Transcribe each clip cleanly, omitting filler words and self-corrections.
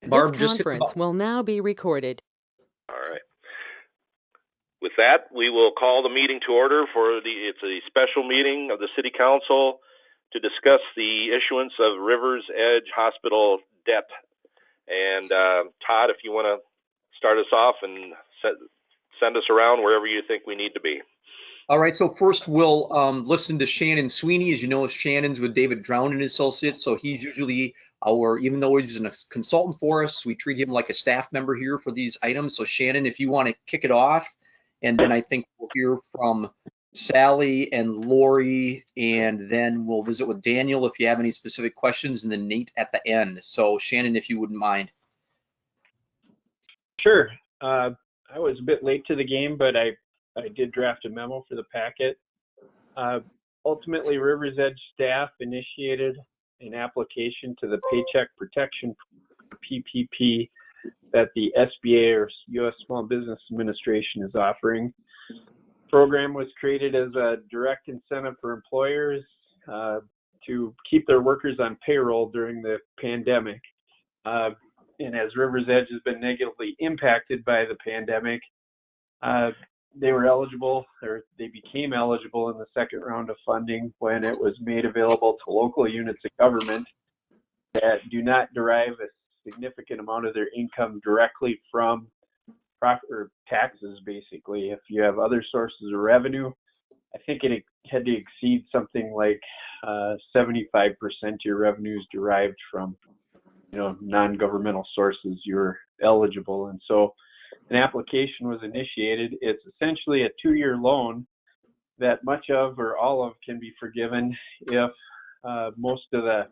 Barb, This conference will now be recorded. All right. With that, we will call the meeting to order it's a special meeting of the City Council to discuss the issuance of Rivers Edge Hospital debt. And Todd, if you want to start us off and send us around wherever you think we need to be. All right, so first we'll listen to Shannon Sweeney. As you know, Shannon's with David Drown and Associates, so he's usually even though he's a consultant for us, we treat him like a staff member here for these items. So Shannon, if you want to kick it off, and then I think we'll hear from Sally and Lori, and then we'll visit with Daniel if you have any specific questions, and then Nate at the end. So Shannon, if you wouldn't mind. Sure. I was a bit late to the game, but I did draft a memo for the packet. Ultimately, Rivers Edge staff initiated an application to the Paycheck Protection PPP that the SBA or U.S. Small Business Administration is offering. The program was created as a direct incentive for employers to keep their workers on payroll during the pandemic. And as Rivers Edge has been negatively impacted by the pandemic, they were eligible, or they became eligible in the second round of funding when it was made available to local units of government that do not derive a significant amount of their income directly from profit or taxes, basically. If you have other sources of revenue, I think it had to exceed something like 75% of your revenues derived from, non-governmental sources, you're eligible. And so an application was initiated. It's essentially a 2-year loan that much of or all of can be forgiven if most of the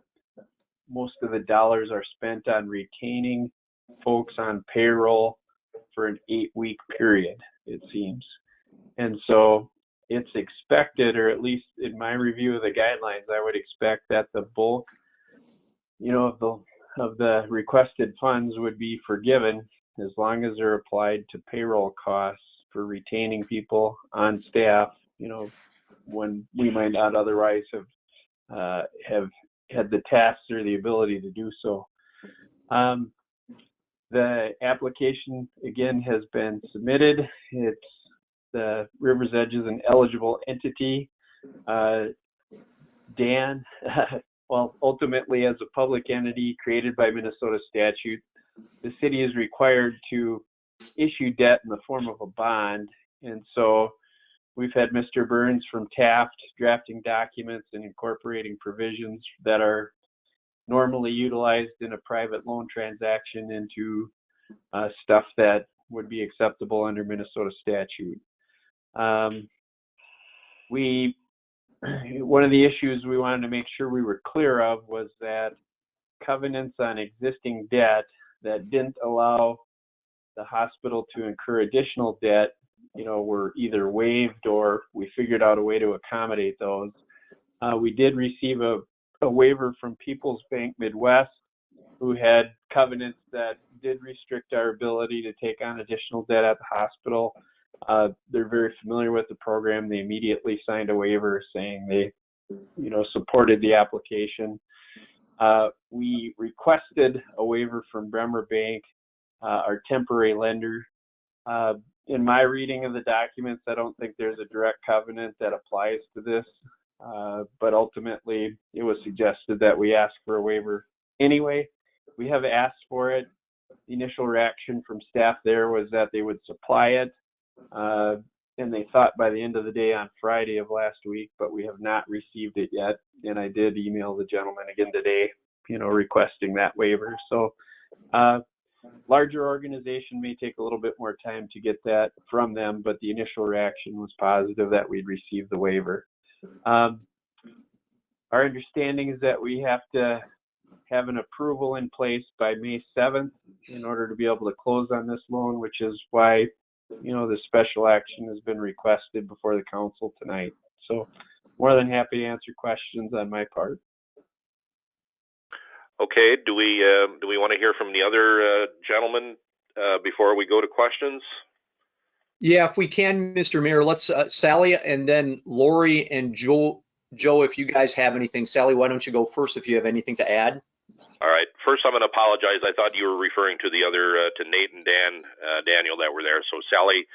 dollars are spent on retaining folks on payroll for an 8-week period, it seems. And so it's expected, or at least in my review of the guidelines, I would expect that the bulk, of the requested funds would be forgiven as long as they're applied to payroll costs for retaining people on staff, when we might not otherwise have had the tasks or the ability to do so. The application, again, has been submitted. It's the Rivers Edge is an eligible entity. Dan, ultimately, as a public entity created by Minnesota statute, the city is required to issue debt in the form of a bond. And so we've had Mr. Burns from Taft drafting documents and incorporating provisions that are normally utilized in a private loan transaction into stuff that would be acceptable under Minnesota statute. One of the issues we wanted to make sure we were clear of was that covenants on existing debt that didn't allow the hospital to incur additional debt, were either waived or we figured out a way to accommodate those. We did receive a waiver from People's Bank Midwest, who had covenants that did restrict our ability to take on additional debt at the hospital. They're very familiar with the program. They immediately signed a waiver saying they, supported the application. We requested a waiver from Bremer Bank, our temporary lender. In my reading of the documents, I don't think there's a direct covenant that applies to this, but ultimately it was suggested that we ask for a waiver anyway. We have asked for it. The initial reaction from staff there was that they would supply it, and they thought by the end of the day on Friday of last week, but we have not received it yet. And I did email the gentleman again today, requesting that waiver. So larger organization may take a little bit more time to get that from them, but the initial reaction was positive that we'd receive the waiver. Our understanding is that we have to have an approval in place by May 7th in order to be able to close on this loan, which is why, the special action has been requested before the council tonight. So more than happy to answer questions on my part. Okay, do we want to hear from the other gentlemen before we go to questions? Yeah, if we can, Mr. Mayor, let's Sally and then Lori and Joe, if you guys have anything. Sally, why don't you go first if you have anything to add? All right. First, I'm going to apologize. I thought you were referring to the other, to Nate and Daniel that were there. So Sally,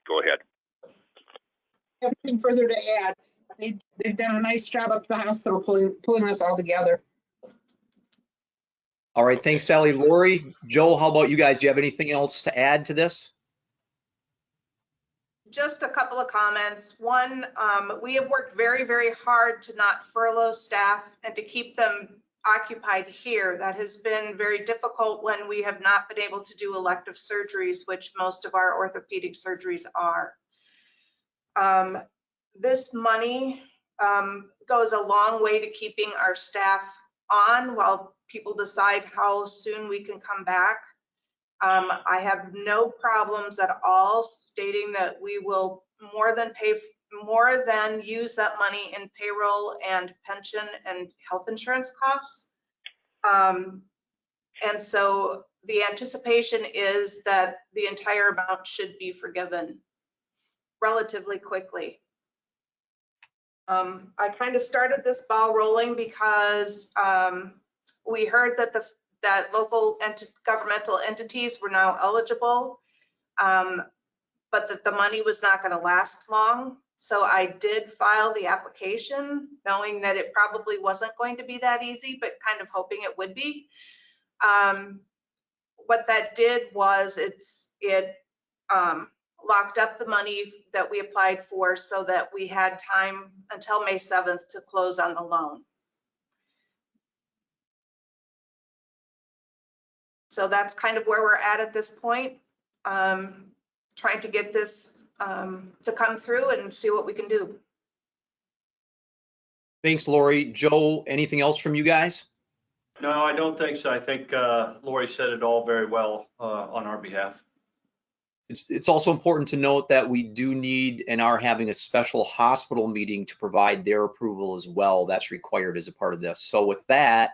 go ahead. Nothing further to add. They've done a nice job up at the hospital pulling us all together. All right, thanks, Sally. Lori, Joe, how about you guys? Do you have anything else to add to this? Just a couple of comments. One, we have worked very, very hard to not furlough staff and to keep them occupied here. That has been very difficult when we have not been able to do elective surgeries, which most of our orthopedic surgeries are. This money goes a long way to keeping our staff on while people decide how soon we can come back. I have no problems at all stating that we will more than use that money in payroll and pension and health insurance costs. And so the anticipation is that the entire amount should be forgiven relatively quickly. I kind of started this ball rolling because we heard that that local governmental entities were now eligible, but that the money was not going to last long. So I did file the application knowing that it probably wasn't going to be that easy, but kind of hoping it would be. What that did was it locked up the money that we applied for so that we had time until May 7th to close on the loan. So that's kind of where we're at this point. Trying to get this to come through and see what we can do. Thanks, Lori. Joe, anything else from you guys? No, I don't think so. I think Lori said it all very well on our behalf. It's also important to note that we do need and are having a special hospital meeting to provide their approval as well. That's required as a part of this. So with that,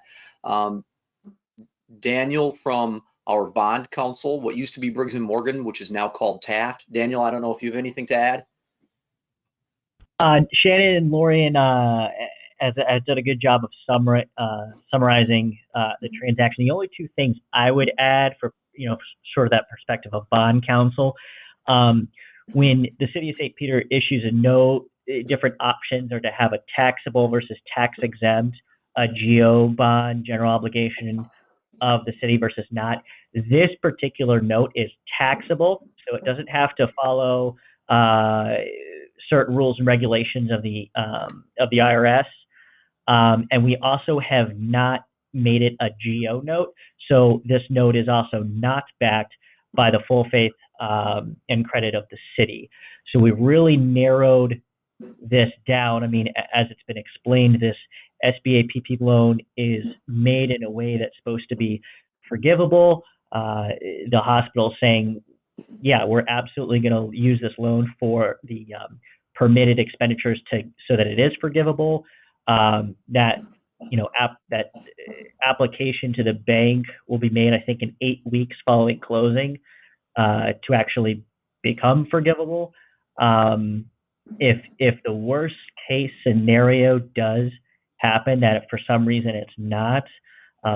Daniel from our bond counsel, what used to be Briggs & Morgan, which is now called Taft. Daniel, I don't know if you have anything to add. Shannon and Lori has done a good job of summarizing the transaction. The only two things I would add for sort of that perspective of bond counsel, when the city of St. Peter issues a note, different options are to have a taxable versus tax exempt, a GO bond, general obligation of the city versus not. This particular note is taxable, so it doesn't have to follow certain rules and regulations of the IRS. And we also have not made it a GO note, so this note is also not backed by the full faith and credit of the city. So we really narrowed this down. I mean, as it's been explained, this SBA PP loan is made in a way that's supposed to be forgivable. The hospital saying, yeah, we're absolutely going to use this loan for the permitted expenditures so that it is forgivable. That application to the bank will be made, I think, in 8 weeks following closing to actually become forgivable. If the worst case scenario does happen, that if for some reason it's not,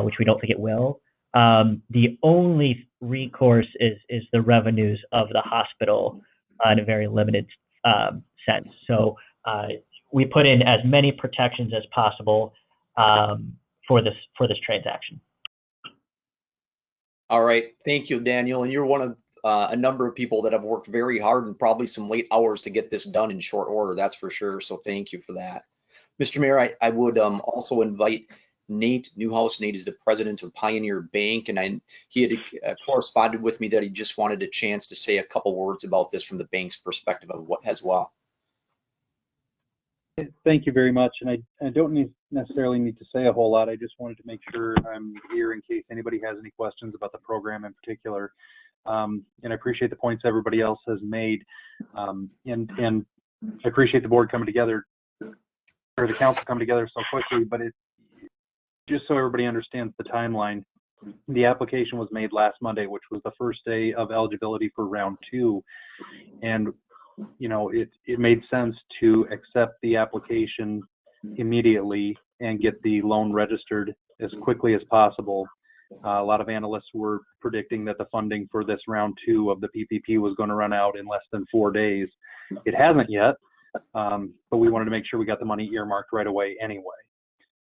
which we don't think it will, the only recourse is the revenues of the hospital in a very limited sense. So we put in as many protections as possible for this transaction. All right, thank you, Daniel. And you're one of a number of people that have worked very hard and probably some late hours to get this done in short order, that's for sure. So thank you for that. Mr. Mayor, I would also invite Nate Newhouse. Nate is the president of Pioneer Bank, and he had corresponded with me that he just wanted a chance to say a couple words about this from the bank's perspective as well. Thank you very much. And I don't necessarily need to say a whole lot. I just wanted to make sure I'm here in case anybody has any questions about the program in particular. And I appreciate the points everybody else has made. And I appreciate the board coming together, or the council coming together so quickly. But just so everybody understands the timeline, the application was made last Monday, which was the first day of eligibility for round 2. And it made sense to accept the application immediately and get the loan registered as quickly as possible. A lot of analysts were predicting that the funding for this round 2 of the PPP was going to run out in less than 4 days. It hasn't yet, but we wanted to make sure we got the money earmarked right away anyway.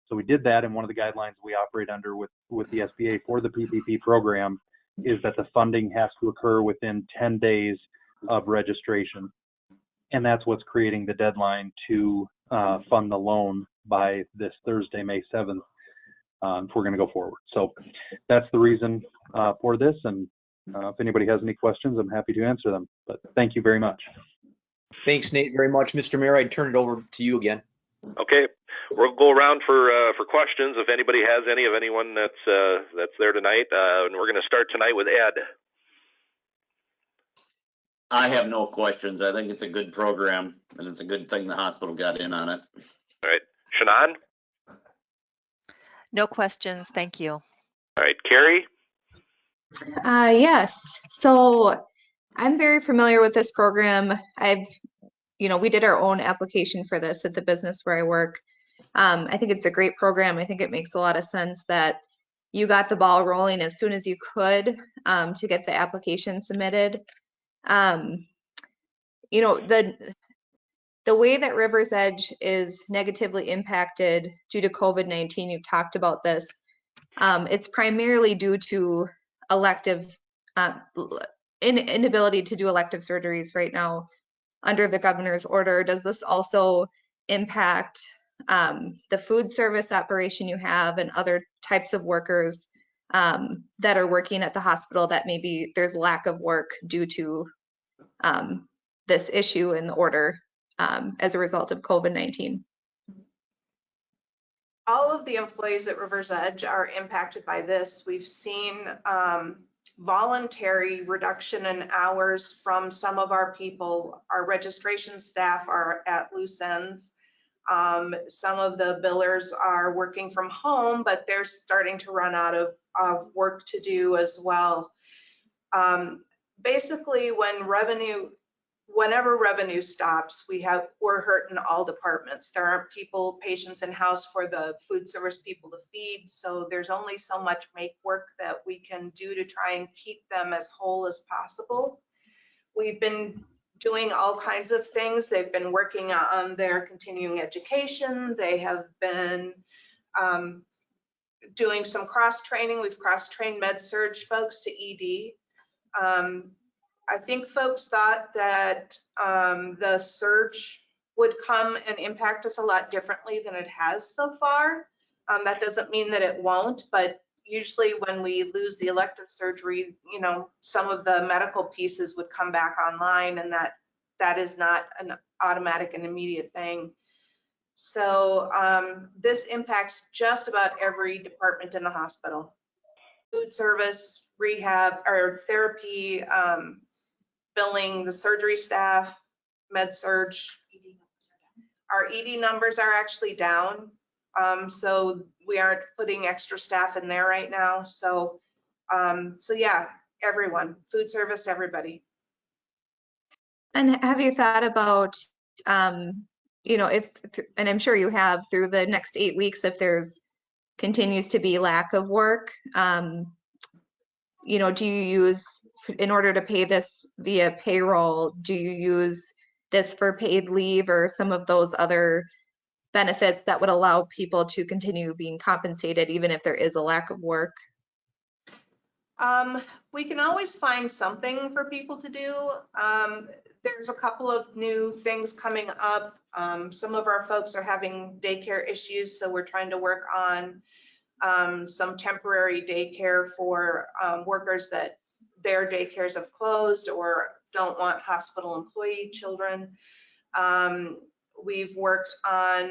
So we did that, and one of the guidelines we operate under with the SBA for the PPP program is that the funding has to occur within 10 days of registration. And that's what's creating the deadline to fund the loan by this Thursday, May 7th, if we're going to go forward. So that's the reason for this. And if anybody has any questions, I'm happy to answer them. But thank you very much. Thanks, Nate, very much. Mr. Mayor, I'd turn it over to you again. Okay, we'll go around for questions if anybody has any of anyone that's there tonight, and we're going to start tonight with Ed. I have no questions. I think it's a good program, and it's a good thing the hospital got in on it. All right, Shannon. No questions, thank you. All right, Carrie. Yes. So I'm very familiar with this program. We did our own application for this at the business where I work. I think it's a great program. I think it makes a lot of sense that you got the ball rolling as soon as you could to get the application submitted. The way that Rivers Edge is negatively impacted due to COVID-19, you've talked about this. It's primarily due to inability to do elective surgeries right now under the governor's order. Does this also impact the food service operation you have and other types of workers that are working at the hospital that maybe there's lack of work due to this issue in the order as a result of COVID-19? All of the employees at Rivers Edge are impacted by this. We've seen voluntary reduction in hours from some of our people. Our registration staff are at loose ends. Some of the billers are working from home, but they're starting to run out of work to do as well. Basically, whenever revenue stops, we're hurting all departments. There aren't patients in house for the food service people to feed, so there's only so much make work that we can do to try and keep them as whole as possible. We've been doing all kinds of things. They've been working on their continuing education. They have been doing some cross-training. We've cross-trained med-surg folks to ED. I think folks thought that the surge would come and impact us a lot differently than it has so far. That doesn't mean that it won't, but usually when we lose the elective surgery, some of the medical pieces would come back online, and that is not an automatic and immediate thing. So this impacts just about every department in the hospital. Food service, rehab, or therapy, billing, the surgery staff, med-surg. Our ED numbers are actually down, so we aren't putting extra staff in there right now. So yeah, everyone, food service, everybody. And have you thought about, and I'm sure you have, through the next 8 weeks, if there's continues to be lack of work, do you use, in order to pay this via payroll, do you use this for paid leave or some of those other benefits that would allow people to continue being compensated even if there is a lack of work? We can always find something for people to do. There's a couple of new things coming up. Some of our folks are having daycare issues, so we're trying to work on some temporary daycare for workers that their daycares have closed or don't want hospital employee children. We've worked on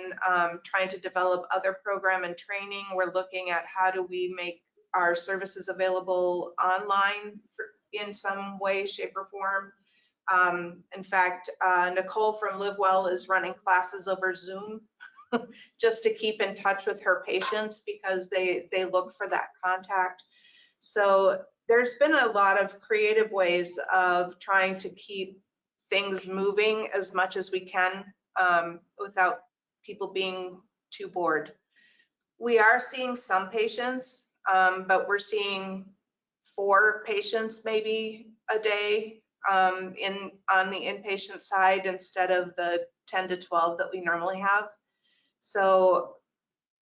trying to develop other program and training. We're looking at how do we make our services available online in some way, shape, or form. In fact, Nicole from LiveWell is running classes over Zoom just to keep in touch with her patients because they look for that contact. So there's been a lot of creative ways of trying to keep things moving as much as we can without people being too bored. We are seeing some patients, but we're seeing 4 patients maybe a day on the inpatient side instead of the 10 to 12 that we normally have. So,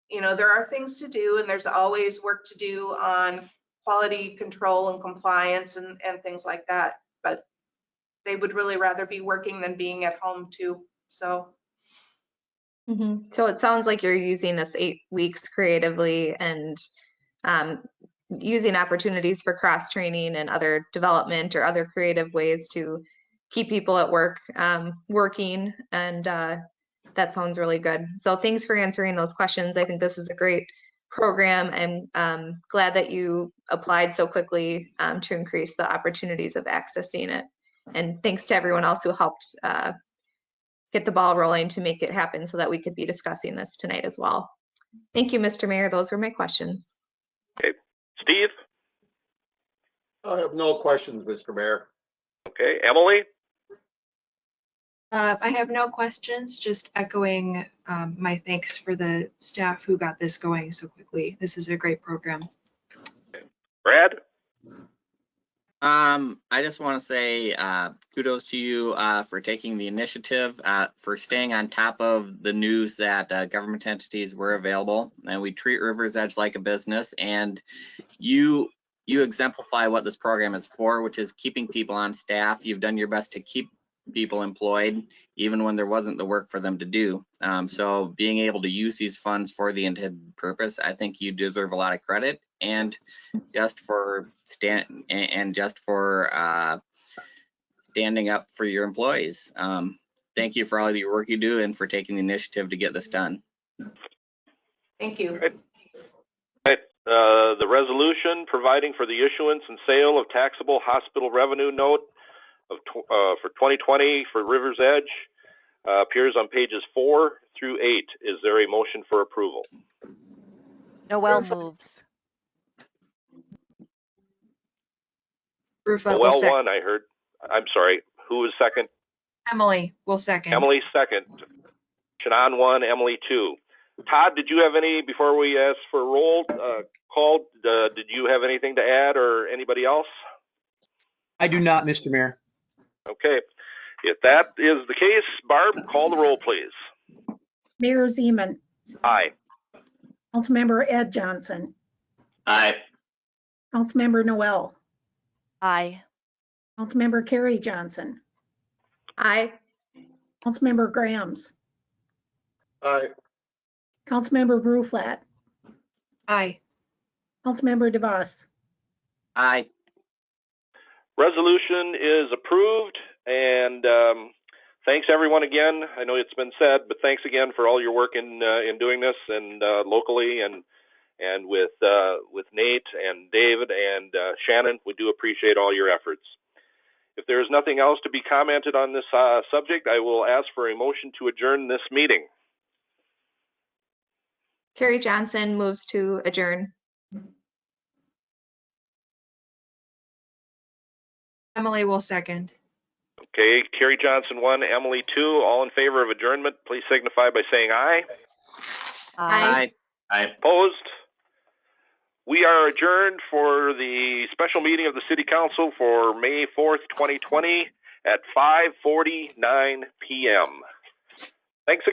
there are things to do, and there's always work to do on quality control and compliance and things like that. But they would really rather be working than being at home too. So. So it sounds like you're using this 8 weeks creatively and using opportunities for cross training and other development or other creative ways to keep people at work working, and that sounds really good. So thanks for answering those questions. I think this is a great program. I'm glad that you applied so quickly to increase the opportunities of accessing it. And thanks to everyone else who helped get the ball rolling to make it happen so that we could be discussing this tonight as well. Thank you, Mr. Mayor. Those were my questions. Okay. Steve? I have no questions, Mr. Mayor. Okay. Emily? I have no questions, just echoing my thanks for the staff who got this going so quickly. This is a great program. Okay. Brad? I just want to say kudos to you for taking the initiative, for staying on top of the news that government entities were available, and we treat Rivers Edge like a business, and you exemplify what this program is for, which is keeping people on staff. You've done your best to keep people employed even when there wasn't the work for them to do. So being able to use these funds for the intended purpose, I think you deserve a lot of credit, and just for standing up for your employees. Thank you for all your work you do and for taking the initiative to get this done. Thank you. Right. The resolution providing for the issuance and sale of taxable hospital revenue note for 2020 for Rivers Edge appears on pages 4 through 8. Is there a motion for approval? Noel moves. Rufa will Well, second. one, I heard. I'm sorry. Who was second? Emily will second. Emily second. Shannon 1, Emily 2. Todd, did you have any, before we ask for a roll call, did you have anything to add, or anybody else? I do not, Mr. Mayor. Okay. If that is the case, Barb, call the roll, please. Mayor Zeman. Aye. Councilmember Ed Johnson. Aye. Councilmember Noel. Aye. Councilmember Carrie Johnson. Aye. Councilmember Grahams. Aye. Councilmember Bruflat. Aye. Councilmember DeVos. Aye. Resolution is approved, and thanks everyone again. I know it's been said, but thanks again for all your work in doing this, and locally and with Nate and David and Shannon. We do appreciate all your efforts. If there is nothing else to be commented on this subject, I will ask for a motion to adjourn this meeting. Carrie Johnson moves to adjourn. Emily will second. Okay, Carrie Johnson 1, Emily 2. All in favor of adjournment, please signify by saying aye. Aye. Aye. Opposed? We are adjourned for the special meeting of the City Council for May 4th, 2020 at 5:49 p.m. Thanks again.